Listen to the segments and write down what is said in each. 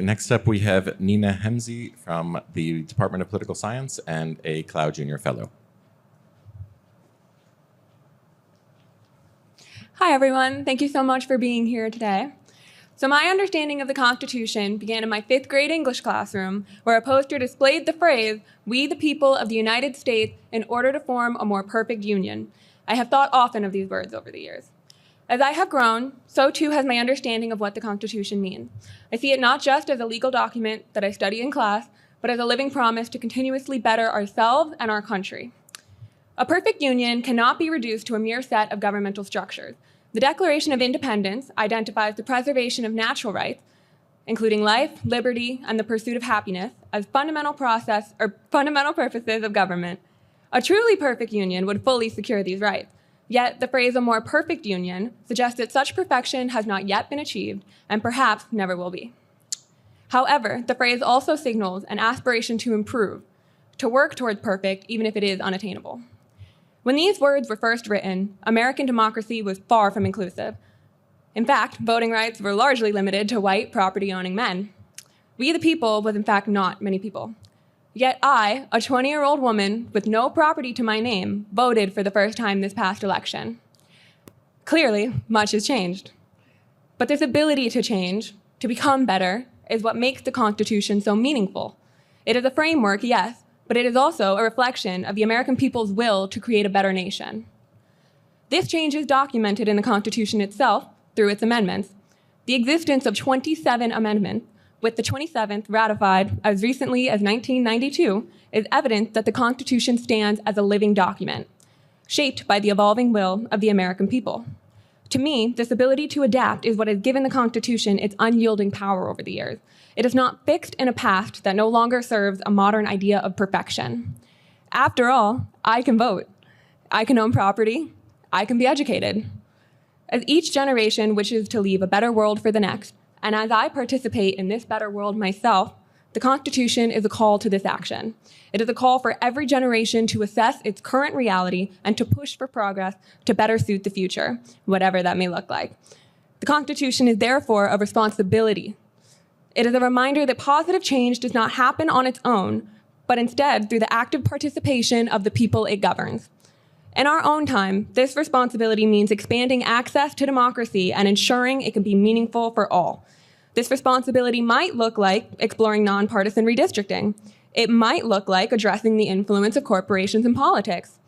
Next up, we have Nina Hemsey from the Department of Political Science and a Clough Junior Fellow. Hi, everyone. Thank you so much for being here today. So my understanding of the Constitution began in my 5th grade English classroom, where a poster displayed the phrase, "We the people of the United States in order to form a more perfect union." I have thought often of these words over the years. As I have grown, so too has my understanding of what the Constitution means. I see it not just as a legal document that I study in class, but as a living promise to continuously better ourselves and our country. A perfect union cannot be reduced to a mere set of governmental structures. The Declaration of Independence identifies the preservation of natural rights, including life, liberty, and the pursuit of happiness, as fundamental purposes of government. A truly perfect union would fully secure these rights. Yet the phrase "a more perfect union" suggests that such perfection has not yet been achieved and perhaps never will be. However, the phrase also signals an aspiration to improve, to work towards perfect even if it is unattainable. When these words were first written, American democracy was far from inclusive. In fact, voting rights were largely limited to white property-owning men. We the people was in fact not many people. Yet I, a 20-year-old woman with no property to my name, voted for the first time this past election. Clearly, much has changed. But this ability to change, to become better, is what makes the Constitution so meaningful. It is a framework, yes, but it is also a reflection of the American people's will to create a better nation. This change is documented in the Constitution itself through its amendments. The existence of 27 amendments, with the 27th ratified as recently as 1992, is evidence that the Constitution stands as a living document, shaped by the evolving will of the American people. To me, this ability to adapt is what has given the Constitution its unyielding power over the years. It is not fixed in a past that no longer serves a modern idea of perfection. After all, I can vote. I can own property. I can be educated. As each generation wishes to leave a better world for the next, and as I participate in this better world myself, the Constitution is a call to this action. It is a call for every generation to assess its current reality and to push for progress to better suit the future, whatever that may look like. The Constitution is therefore a responsibility. It is a reminder that positive change does not happen on its own, but instead through the active participation of the people it governs. In our own time, this responsibility means expanding access to democracy and ensuring it can be meaningful for all. This responsibility might look like exploring nonpartisan redistricting. It might look like addressing the influence of corporations in politics.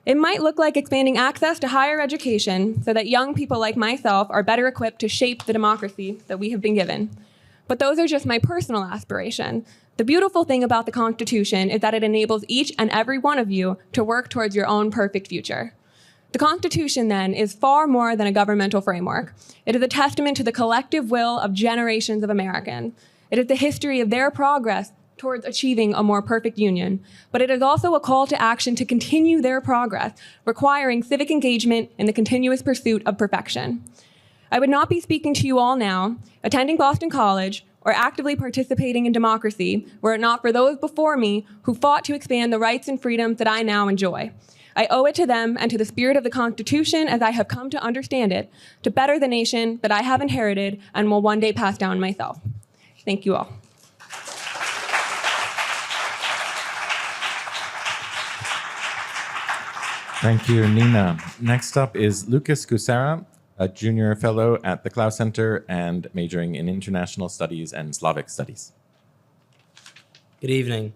It might look like expanding access to higher education so that young people like myself are better equipped to shape the democracy that we have been given. But those are just my personal aspirations. The beautiful thing about the Constitution is that it enables each and every one of you to work towards your own perfect future. The Constitution, then, is far more than a governmental framework. It is a testament to the collective will of generations of Americans. It is the history of their progress towards achieving a more perfect union. But it is also a call to action to continue their progress, requiring civic engagement in the continuous pursuit of perfection. I would not be speaking to you all now, attending Boston College, or actively participating in democracy were it not for those before me who fought to expand the rights and freedoms that I now enjoy. I owe it to them and to the spirit of the Constitution as I have come to understand it, to better the nation that I have inherited and will one day pass down myself. Thank you all. Thank you, Nina. Next up is Lukas Kucera, a junior fellow at the Clough Center and majoring in international studies and Slavic studies. Good evening.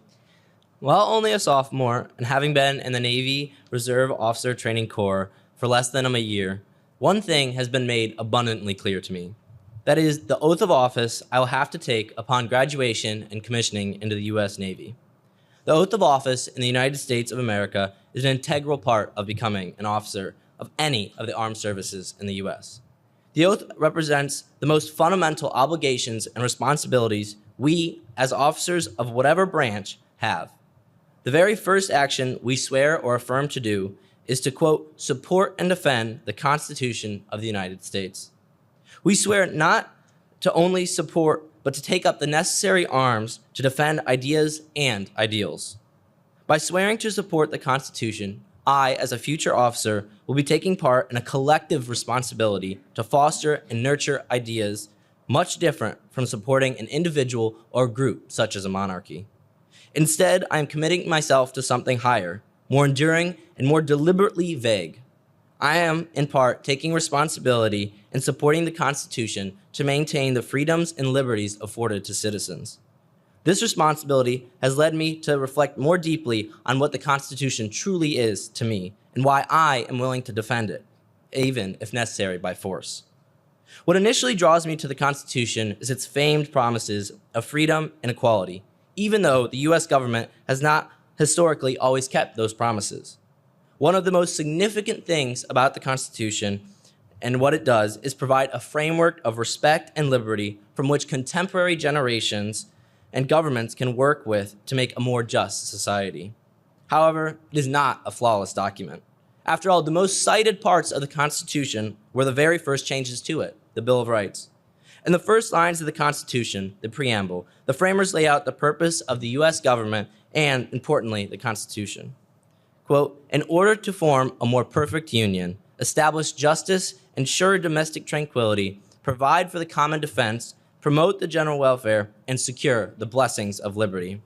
While only a sophomore and having been in the Navy Reserve Officer Training Corps for less than a year, one thing has been made abundantly clear to me. That is the oath of office I will have to take upon graduation and commissioning into the U.S. Navy. The oath of office in the United States of America is an integral part of becoming an officer of any of the armed services in the U.S. The oath represents the most fundamental obligations and responsibilities we, as officers of whatever branch, have. The very first action we swear or affirm to do is to, quote, support and defend the Constitution of the United States. We swear not to only support, but to take up the necessary arms to defend ideas and ideals. By swearing to support the Constitution, I, as a future officer, will be taking part in a collective responsibility to foster and nurture ideas, much different from supporting an individual or group such as a monarchy. Instead, I am committing myself to something higher, more enduring, and more deliberately vague. I am, in part, taking responsibility in supporting the Constitution to maintain the freedoms and liberties afforded to citizens. This responsibility has led me to reflect more deeply on what the Constitution truly is to me and why I am willing to defend it, even if necessary by force. What initially draws me to the Constitution is its famed promises of freedom and equality, even though the US government has not historically always kept those promises. One of the most significant things about the Constitution and what it does is provide a framework of respect and liberty from which contemporary generations and governments can work with to make a more just society. However, it is not a flawless document. After all, the most cited parts of the Constitution were the very first changes to it, the Bill of Rights. In the first lines of the Constitution, the preamble, the framers lay out the purpose of the US government and, importantly, the Constitution. Quote, in order to form a more perfect union, establish justice, ensure domestic tranquility, provide for the common defense, promote the general welfare, and secure the blessings of liberty.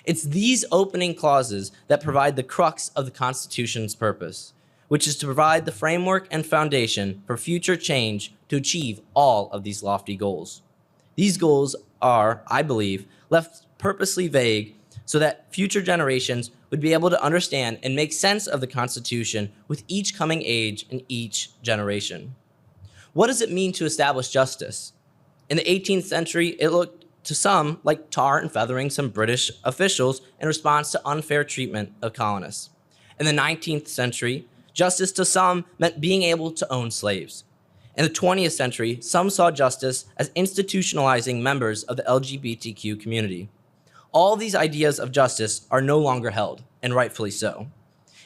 It's these opening clauses that provide the crux of the Constitution's purpose, which is to provide the framework and foundation for future change to achieve all of these lofty goals. These goals are, I believe, left purposely vague so that future generations would be able to understand and make sense of the Constitution with each coming age and each generation. What does it mean to establish justice? In the 18th century, it looked to some like tar and feathering some British officials in response to unfair treatment of colonists. In the 19th century, justice to some meant being able to own slaves. In the 20th century, some saw justice as institutionalizing members of the LGBTQ community. All these ideas of justice are no longer held, and rightfully so.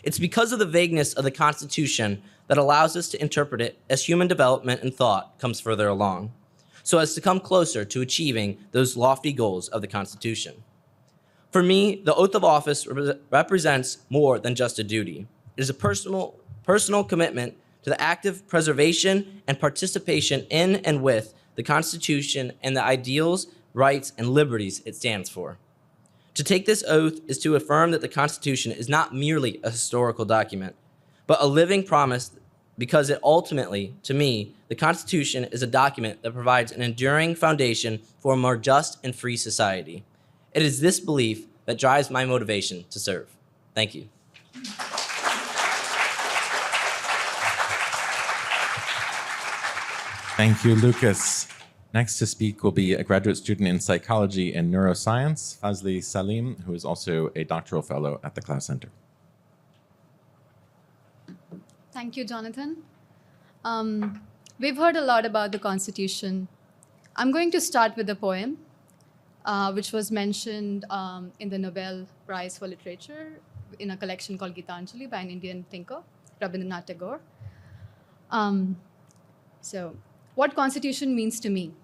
It's because of the vagueness of the Constitution that allows us to interpret it as human development and thought comes further along, so as to come closer to achieving those lofty goals of the Constitution. For me, the oath of office represents more than just a duty. It is a personal commitment to the active preservation and participation in and with the Constitution and the ideals, rights, and liberties it stands for. To take this oath is to affirm that the Constitution is not merely a historical document, but a living promise, because it ultimately, to me, the Constitution is a document that provides an enduring foundation for a more just and free society. It is this belief that drives my motivation to serve. Thank you. Thank you, Lucas. Next to speak will be a graduate student in psychology and neuroscience, Fazil Salim, who is also a doctoral fellow at the Clough Center. Thank you, Jonathan. We've heard a lot about the Constitution. I'm going to start with a poem, which was mentioned in the Nobel Prize for Literature in a collection called Gitanjali by an Indian thinker, Rabindranath Tagore. So, what Constitution means to me.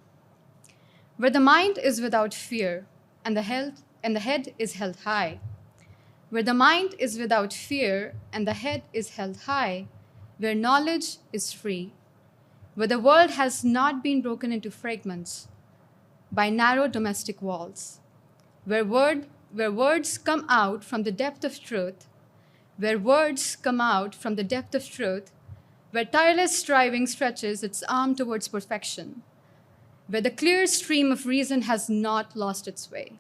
Where the mind is without fear and the head is held high. Where the mind is without fear and the head is held high, where knowledge is free, where the world has not been broken into fragments by narrow domestic walls, where words come out from the depth of truth, where words come out from the depth of truth, where tireless striving stretches its arm towards perfection, where the clear stream of reason has not lost its way,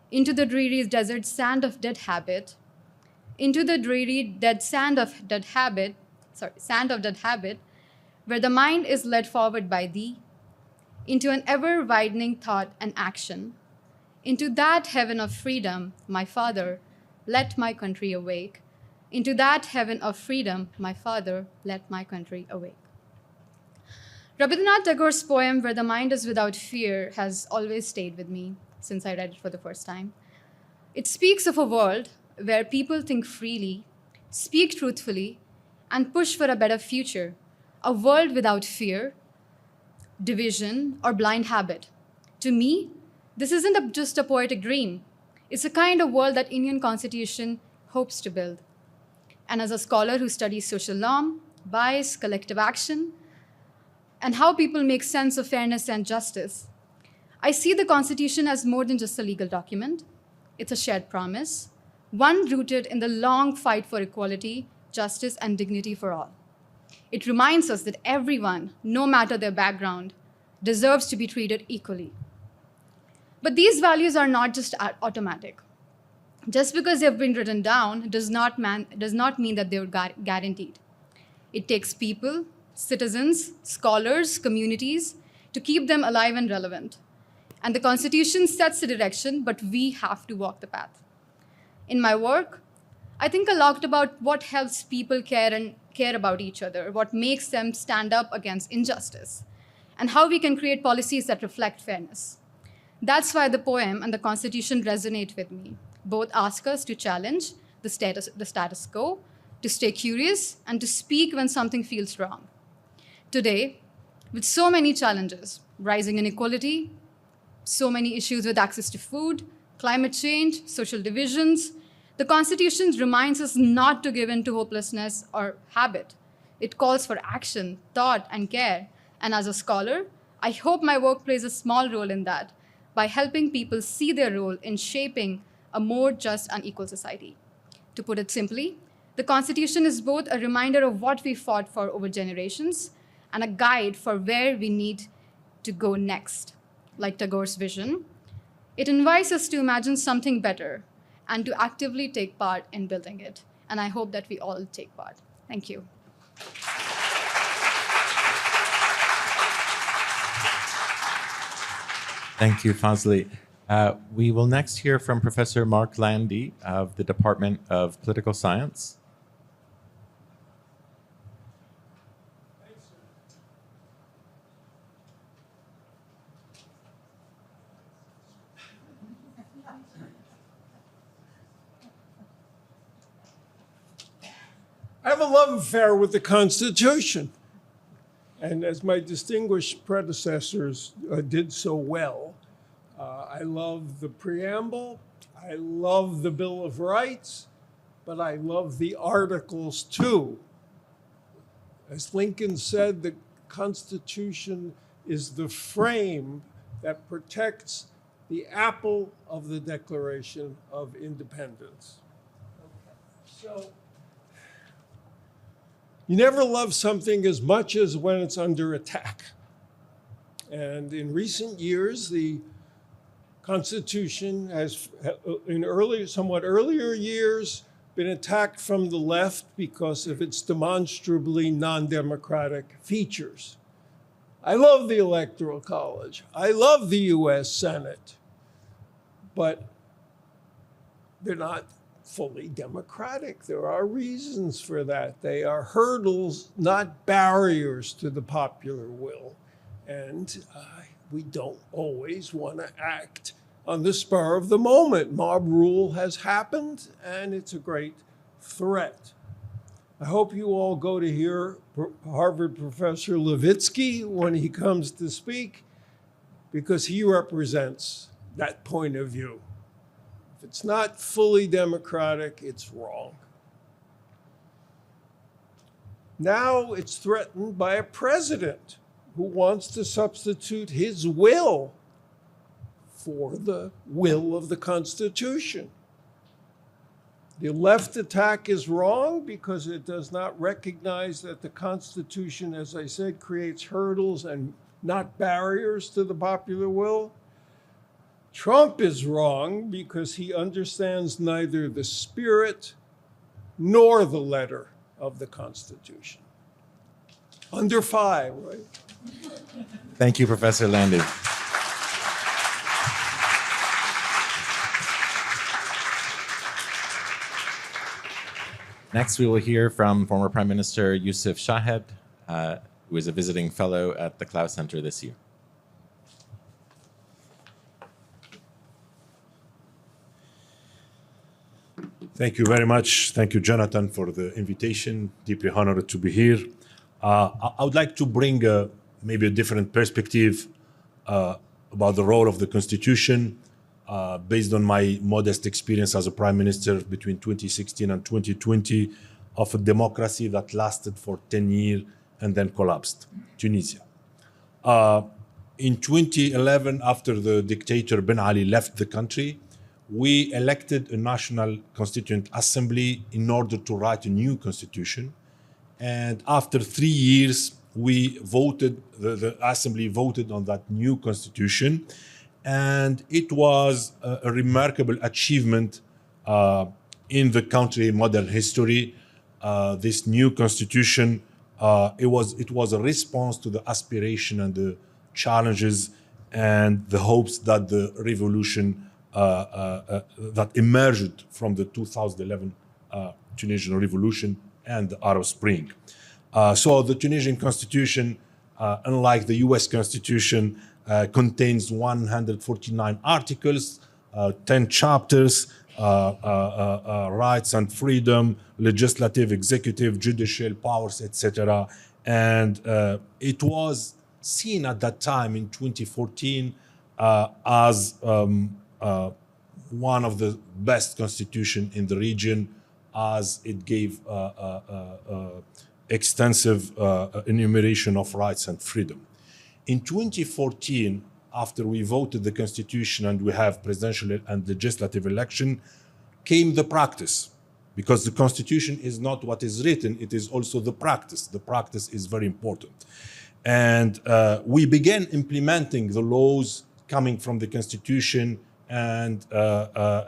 into the dreary desert sand of dead habit, into the dreary dead sand of dead habit, where the mind is led forward by thee, into an ever-widening thought and action, into that heaven of freedom, my Father, let my country awake. Into that heaven of freedom, my Father, let my country awake. Rabindranath Tagore's poem, Where the Mind is Without Fear, has always stayed with me since I read it for the first time. It speaks of a world where people think freely, speak truthfully, and push for a better future, a world without fear, division, or blind habit. To me, this isn't just a poetic dream. It's a kind of world that Indian Constitution hopes to build. And as a scholar who studies social norm, bias, collective action, and how people make sense of fairness and justice, I see the Constitution as more than just a legal document. It's a shared promise, one rooted in the long fight for equality, justice, and dignity for all. It reminds us that everyone, no matter their background, deserves to be treated equally. But these values are not just automatic. Just because they've been written down does not mean that they're guaranteed. It takes people, citizens, scholars, communities to keep them alive and relevant. And the Constitution sets the direction, but we have to walk the path. In my work, I think a lot about what helps people care about each other, what makes them stand up against injustice, and how we can create policies that reflect fairness. That's why the poem and the Constitution resonate with me. Both ask us to challenge the status quo, to stay curious, and to speak when something feels wrong. Today, with so many challenges, rising inequality, so many issues with access to food, climate change, social divisions, the Constitution reminds us not to give in to hopelessness or habit. It calls for action, thought, and care. And as a scholar, I hope my work plays a small role in that by helping people see their role in shaping a more just and equal society. To put it simply, the Constitution is both a reminder of what we fought for over generations and a guide for where we need to go next. Like Tagore's vision, it invites us to imagine something better and to actively take part in building it. And I hope that we all take part. Thank you. Thank you, Fazli. We will next hear from Professor Marc Landy of the Department of Political Science. I have a love affair with the Constitution. And as my distinguished predecessors did so well, I love the preamble, I love the Bill of Rights, but I love the articles too. As Lincoln said, the Constitution is the frame that protects the apple of the Declaration of Independence. So, you never love something as much as when it's under attack. And in recent years, the Constitution has, in somewhat earlier years, been attacked from the left because of its demonstrably non-democratic features. I love the Electoral College. I love the US Senate. But they're not fully democratic. There are reasons for that. They are hurdles, not barriers to the popular will. And we don't always want to act on the spur of the moment. Mob rule has happened, and it's a great threat. I hope you all go to hear Harvard Professor Levitsky when he comes to speak, because he represents that point of view. If it's not fully democratic, it's wrong. Now it's threatened by a president who wants to substitute his will for the will of the Constitution. The left attack is wrong because it does not recognize that the Constitution, as I said, creates hurdles and not barriers to the popular will. Trump is wrong because he understands neither the spirit nor the letter of the Constitution. Under 5, right? Thank you, Professor Landy. Next, we will hear from former Prime Minister Youssef Chahed, who is a visiting fellow at the Clough Center this year. Thank you very much. Thank you, Jonathan, for the invitation. Deeply honored to be here. I would like to bring maybe a different perspective about the role of the Constitution based on my modest experience as a Prime Minister between 2016 and 2020 of a democracy that lasted for 10 years and then collapsed, Tunisia. In 2011, after the dictator Ben Ali left the country, we elected a national constituent assembly in order to write a new constitution. And after 3 years, we voted, the assembly voted on that new constitution. And it was a remarkable achievement in the country modern history. This new constitution, it was a response to the aspiration and the challenges and the hopes that the revolution that emerged from the 2011 Tunisian revolution and the Arab Spring. So the Tunisian constitution, unlike the US constitution, contains 149 articles, 10 chapters, rights and freedom, legislative, executive, judicial powers, etc. And it was seen at that time in 2014 as one of the best constitutions in the region, as it gave extensive enumeration of rights and freedom. In 2014, after we voted the constitution and we have presidential and legislative election, came the practice. Because the constitution is not what is written, it is also the practice. The practice is very important. And we began implementing the laws coming from the constitution and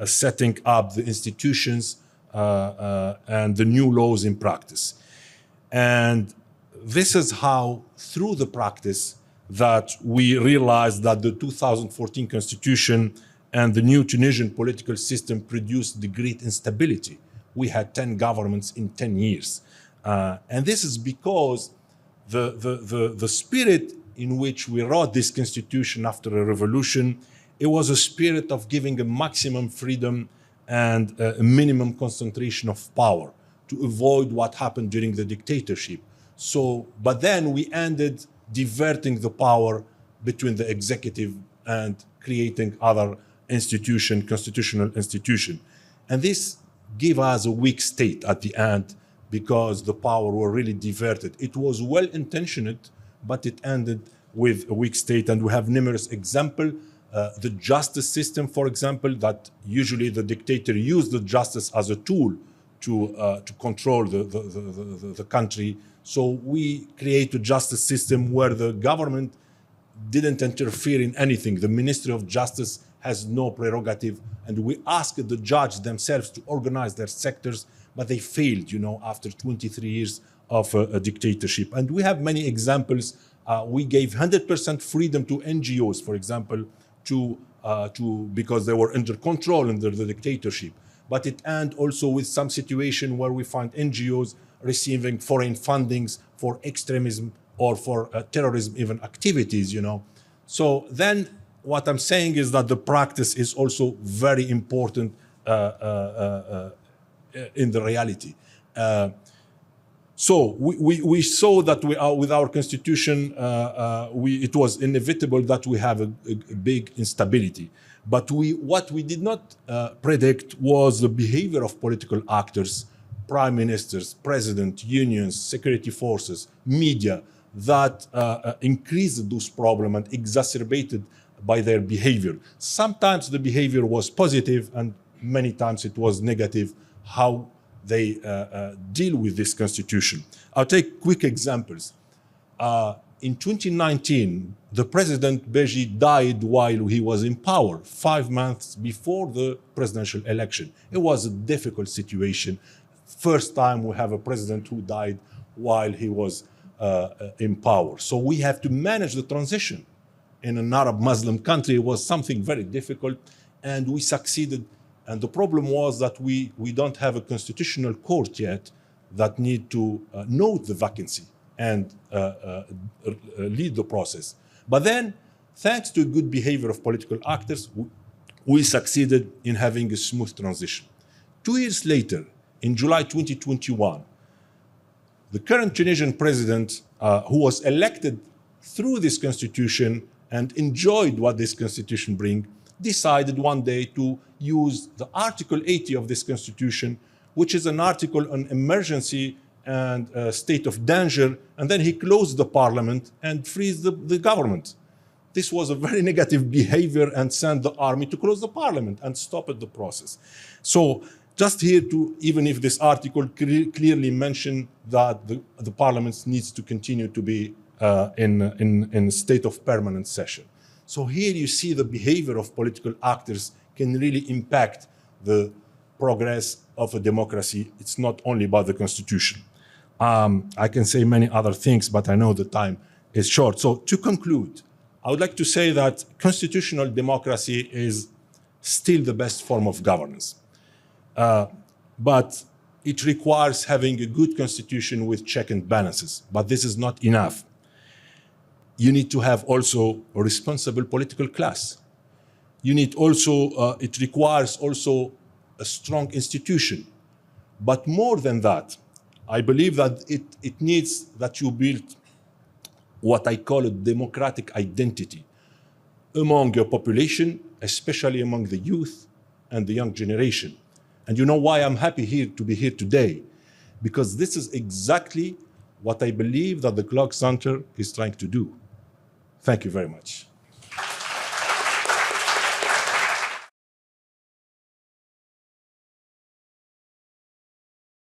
setting up the institutions and the new laws in practice. And this is how, through the practice, that we realized that the 2014 constitution and the new Tunisian political system produced the great instability. We had 10 governments in 10 years. And this is because the spirit in which we wrote this constitution after a revolution, it was a spirit of giving a maximum freedom and a minimum concentration of power to avoid what happened during the dictatorship. So, but then we ended diverting the power between the executive and creating other constitutional institution. And this gave us a weak state at the end because the power were really diverted. It was well-intentioned, but it ended with a weak state. And we have numerous examples. The justice system, for example, that usually the dictator used the justice as a tool to control the country. So we create a justice system where the government didn't interfere in anything. The Ministry of Justice has no prerogative. And we asked the judges themselves to organize their sectors, but they failed, after 23 years of a dictatorship. And we have many examples. We gave 100% freedom to NGOs, for example, because they were under control under the dictatorship. But it ended also with some situation where we find NGOs receiving foreign fundings for extremism or for terrorism, even activities, So then what I'm saying is that the practice is also very important in the reality. So we saw that we are with our constitution, it was inevitable that we have a big instability. But what we did not predict was the behavior of political actors, prime ministers, president, unions, security forces, media, that increased those problems and exacerbated by their behavior. Sometimes the behavior was positive and many times it was negative, how they deal with this constitution. I'll take quick examples. In 2019, the President Beji died while he was in power, 5 months before the presidential election. It was a difficult situation. First time we have a president who died while he was in power. So we have to manage the transition. In an Arab Muslim country, it was something very difficult, and we succeeded. And the problem was that we don't have a constitutional court yet that need to note the vacancy and lead the process. But then, thanks to good behavior of political actors, we succeeded in having a smooth transition. 2 years later, in July 2021, the current Tunisian president, who was elected through this constitution and enjoyed what this constitution brings, decided one day to use the Article 80 of this constitution, which is an article on emergency and a state of danger, and then he closed the parliament and frees the government. This was a very negative behavior and sent the army to close the parliament and stop the process. So just here to, even if this article clearly mentioned that the parliament needs to continue to be in a state of permanent session. So here you see the behavior of political actors can really impact the progress of a democracy. It's not only about the constitution. I can say many other things, but I know the time is short. So to conclude, I would like to say that constitutional democracy is still the best form of governance. But it requires having a good constitution with check and balances. But this is not enough. You need to have also a responsible political class. You need also, it requires also a strong institution. But more than that, I believe that it needs that you build what I call a democratic identity among your population, especially among the youth and the young generation. And you know why I'm happy to be here today? Because this is exactly what I believe that the Clough Center is trying to do. Thank you very much.